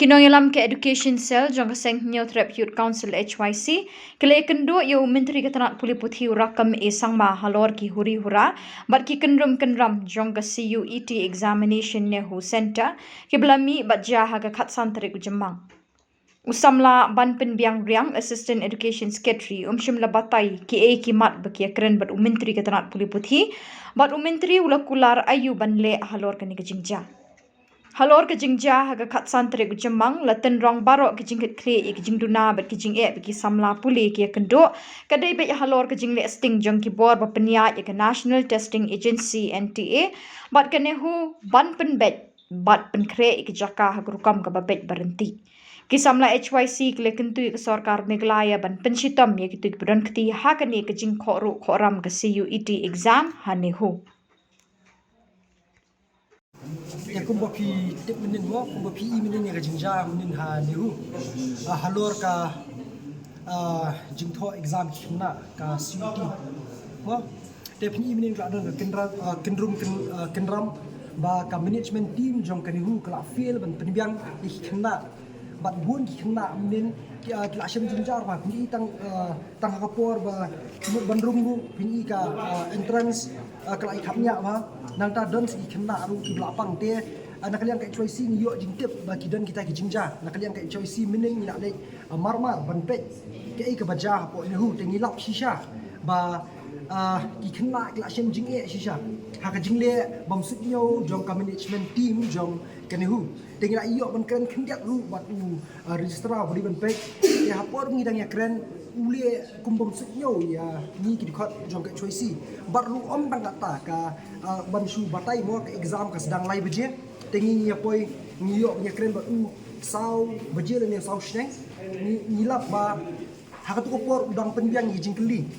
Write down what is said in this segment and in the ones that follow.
Kinongilam ke Education Cell jong kaseng New Trap Youth Council HYC kele kendo yo menteri ketanat puli puthi rakam e sangma halor ki huri hura bat ki kenram jong ka CUET examination ne hu center ki blami bat jaha ka khatsan tarik ujemang usamla ban pen biang riang assistant education secretary umshimla batai ki e ki mat bakia keren bat menteri ketanat puli puthi bat menteri ulakular ayu banle halor kani ka jingja halor ke jingja haga khat santre gu jemang laten rong barok ke jingket kre ke jingduna bet ke jing e ke samla puli ke kendo kadai be halor ke jingle sting jong ki bor ba penia ke National Testing Agency NTA bat ke nehu ban pen bet bat pen kre ke jaka haga rukam ka babet berhenti ki samla HYC ke kentu ke sarkar Meghalaya ban pensitam ye kitu budan kti hakani ke jing khoru khoram ke CUET exam hanehu ya kumba pi tip minin mo kumba pi minin ya jingja minin ha lehu halor ka jingtho exam kimna ka CUET mo te pni minin ka don kenram ba ka management team jong kanihu kala fail ban penbiang ikna bat bun kina minin kila syam jingjar ba pni tang kapor ba bandrungu pni ka entrance kala ikapnya ba nang ta don si kena ru ki belapang te nakalian ka HYC ni yo jingtip ba kidan kita ki jingja nakalian ka HYC mining ni nak le marmar ban pet ke ai ka baja po ni hu te ngilap shisha ba ki kena kila syam jing e shisha ha ka jingle bam sitnyo jong ka management team jong kani hu te ngila iyo ban kan kendiak ru bat registrar bodi ban pet ya hapor ngidang ya keren ule kumbom sitnyo ya ni ki dikot jong ka HYC bar ru om bang kata ka ban su batai mo ka exam ka sedang lai beje tengi ni apoi ngiyo nya keren ba sau beje le ni sau shneng ni lap ba hakatu ko por udang penbiang ni jingkeli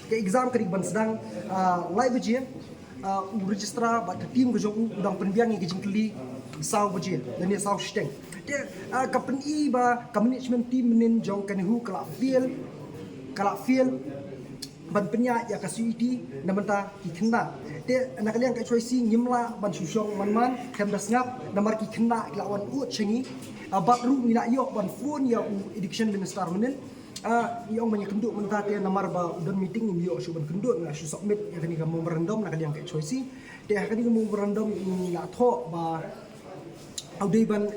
ka exam ka ban sedang lai beje registrar ba ka team ko jong udang penbiang ni jingkeli sau beje le ni sau shneng te ka pen I ba ka management team nin jong kan hu kala feel ban penya ya ka CUET namanta ki kena te nakalian ka HYC ngimla ban susyong man kem das ngap namar ki kena lawan chengi bat ru mina yo ban phone ya education minister menen yang banyak kenduk menta te namar ba udan meeting ni yo su ban kenduk na su submit ya kani ka memorandum nakalian ka HYC te kani ka memorandum ni la tho ba audai ban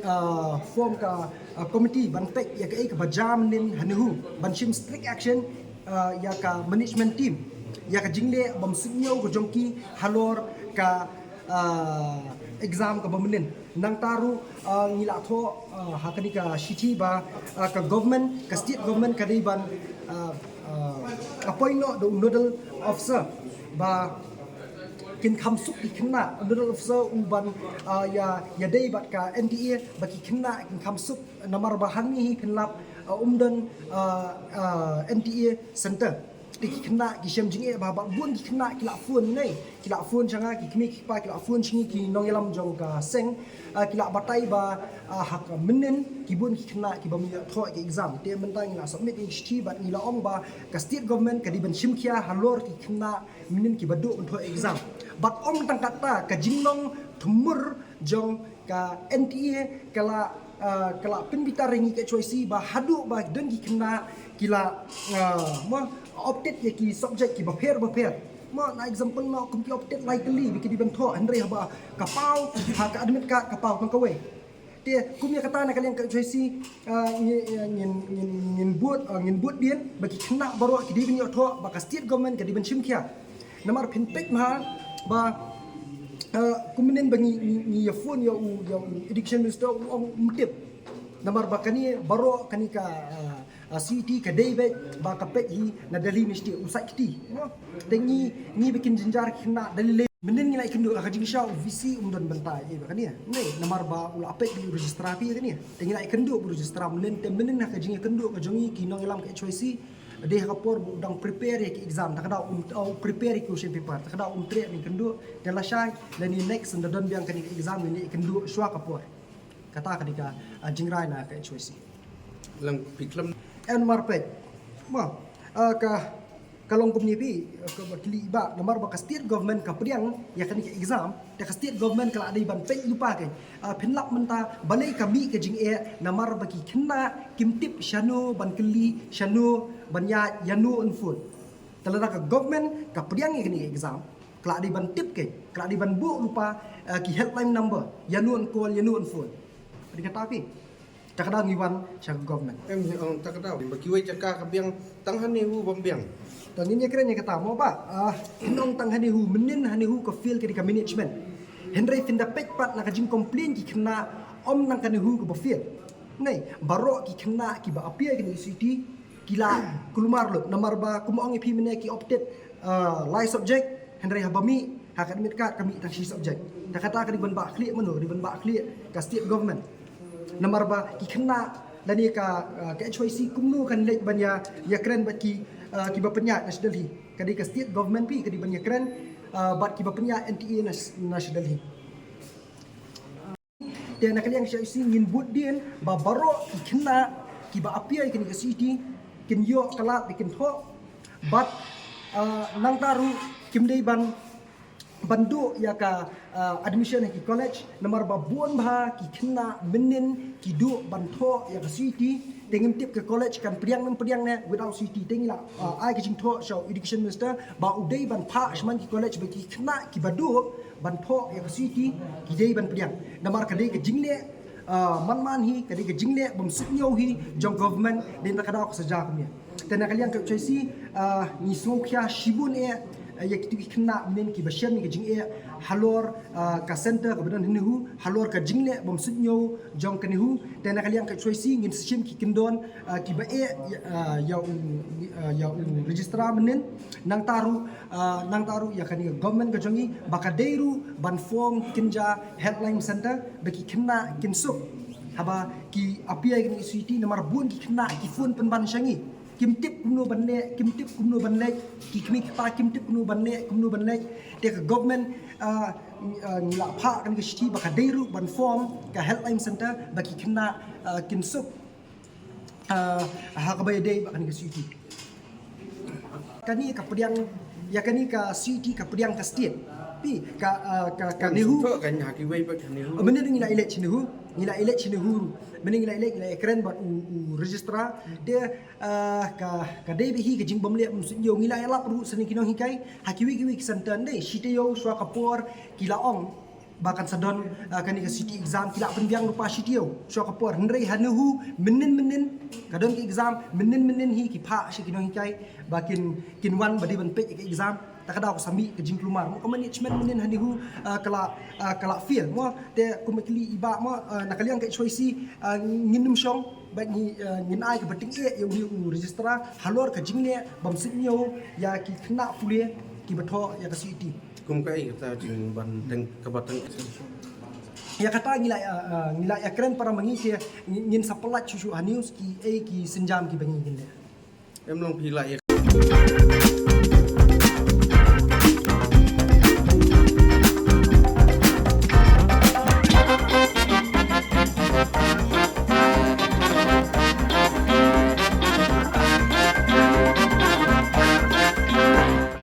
form ka committee ban pek ya ka bajam nin hanehu ban shim strict action ya ka management team ya ka jingle bam sinyo ko jongki halor ka exam ka bamnin nang taru ngila tho hakani ka shiti ba ka government ka state government ka ban appoint no the nodal officer ba kin kamsuk di kena nodal officer uban ya dei bat ka NTA baki kena kin kamsuk namar bahani kenlap umdan NTA center di kena ki shem jinge ba bun ki kena ki la phone nei ki la phone changa ki kmi ki pa ki la phone chingi ki nongelam jong ka seng ki la batai ba hak menen ki bun ki kena ki bam tho ki exam te mentang la submit HT ba ni la om ba ka state government ka di ban shimkia halor ki kena menen ki badu tho exam bat om tang kata ka jingnong thumur jong ka NTA kala penbita ringi ke HYC ba hadu ba den ki kena kila ma update ya ki subject ki baper ma na example na kum ki update likely bi di bentho andre ba kapau ha ka admit ka kapau kan kawe te kum ya kata na kalian ke HYC ngin buat dien bagi kena baru ki di bin yo tho ba ka state government ka di ben shimkia namar pintek ma ba kumenen bangi ni ya phone ya education minister mutip namar bakani baro kani ka CUET ka David ba ka pek hi na dali mesti usai kiti tengi ni bikin jinjar kena dalile menen ni lai kendu ka jingsha VC umdon bentai e bakani ne namar ba ula pek di registrar pi kani tengi lai kendu registrar menen te menen ka jingi kendu ka jongi kinong ilam ka HYC deh kapor udang prepare ki exam takada prepare question paper takada tre ni kendu dan la syai dan ni next dan biang kani exam ni kendu shwa kapor kata kadika jingrai na ka HYC lang piklam en marpet ma ka kalau kum ni pi kili ba nomor ba state government ka priang ya kan ke exam ta state government kala ada ban pe lupa ke phenlap menta balai kami ke jing nomor ba ki kena kimtip shanu ban kili shanu banya yanu unfun talada ka government ka priang ke ni exam kala ada ban tip ke kala ada ban bu lupa ki helpline number yanu un call yanu unfun dikata pi takada ngiwan syang government takada bagi wei cakap kabiang tanghan ni hu bombiang tang ini keren yang kata mau ba nong tang hanihu menin hanihu ke feel ke management Henry finda pek pat nak jing complain ki kena om nang hanihu ke feel nei baro ki kena ki ba apia ki city kila kulumar lo nomor ba kumong ipi mene ki opted live subject Henry habami hak admit kat kami tang si subject tak kata ka di ban ba clear mano di ban ba clear ka state government nomor ba ki kena lani ka HYC kumnu kan lek banya ya keren bat ki ki bapenya national hi kadi ka state government pi kadi banya keren bat ki bapenya NTA national hi dia nak yang HYC ngin bud dien ba baro ki kena ki ba apia ki ka city kin yo kala bikin tho bat nang taru kim dei ban bandu ya ka admission ki college nomor ba buon ba ki kena menin ki du bantho ya ka city tengim tip ke college kan priang ne without city tengila ai ki jingtho show education minister ba udai ban pha shman ki college ba ki kena ki badu bantho ya ka city ki dei ban priang nomor ka dei ke jingle man hi ka dei ke jingle bom suknyo hi jong government den ta kada ko saja kumya tena kalian ka choisi ni sokya shibun ya kitu kena men ki basyan ni jing halor ka center ka badan hinihu halor ka jingle bom sudnyo jong kanihu tena kalian ka choisi ngin sim ki kindon ki ba ya registrar menen nang taru ya kani government ka jongi baka deiru ban form kinja headline center baki kena kinsuk haba ki apia ni city nomor bun ki kena ki fun penban syangi kimtip kumno banle ki kmi pa kimtip kumno banle te ka government ngila pha kan ke city baka deiru ban form ka helpline center baki kena kinsuk ha ka bay dei baka ke city kani ka pediang ya kani ka city ka pediang ka state pi ka nehu kan haki wei ba kan ni hu menen ngila election nehu mending la keren bat u registrar dia ka dei hi ke jing bomle musin yo ngila elap ru seni kinong hikai hakiwi santan dei shiteo swa kapor kila ong bahkan sadon kani ke city exam kila penbiang rupa shiteo swa kapor hendrei hanuhu menen kadon ke exam menen hi ki pha shi kinong hikai bakin kinwan badi ban pe ke exam takada ko sami ke jing klumar mo management menen hanihu kala feel mo te kumekli iba mo nakaliang ke choisi nginum shong ba ni ngin ai ke bating yo ni registrar halor ka jingne bam sinyo ya ki kena fule ki batho ya ka city kum kai ta jing ban teng kabatang ya kata ngila ya keren para mengisi ngin sapelat cucu hanius ki senjam ki bangi ngin em long pi la